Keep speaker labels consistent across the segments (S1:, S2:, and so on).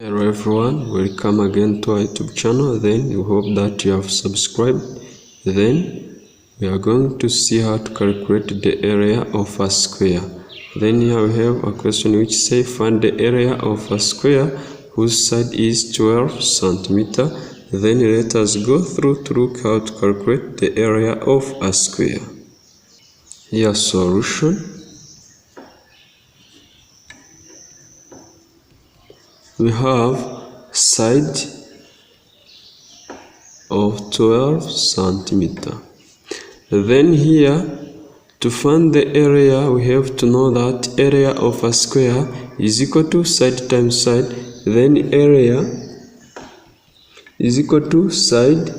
S1: Hello everyone, welcome again to our YouTube channel. Then we hope that you have subscribed. Then we are going to see how to calculate the area of a square. Then here we have a question which says find the area of a square whose side is 12 centimeter. Then let us go through to look how to calculate the area of a square. Here solution. We have side of 12 centimeter. Then here, to find the area, we have to know that area of a square is equal to side times side. Then area is equal to side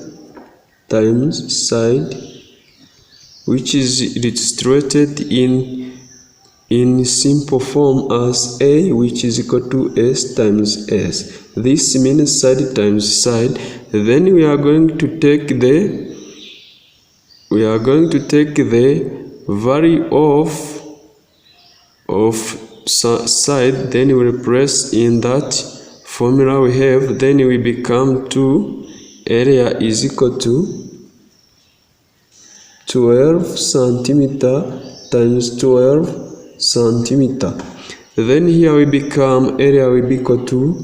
S1: times side, which is illustrated in simple form as A, which is equal to S times S. This means side times side. Then we are going to take the value of side. Then we replace in that formula we have. Then we become 2. Area is equal to 12 centimeter times 12 centimeter. Then here we become area will be equal to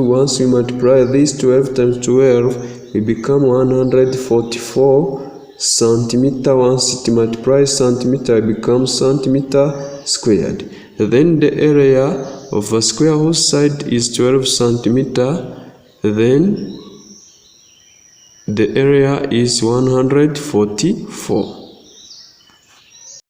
S1: once we multiply this 12 times 12 we become 144 centimeter. Once it multiplies centimeter it becomes centimeter squared. Then the area of a square whose side is 12 centimeter, then the area is 144.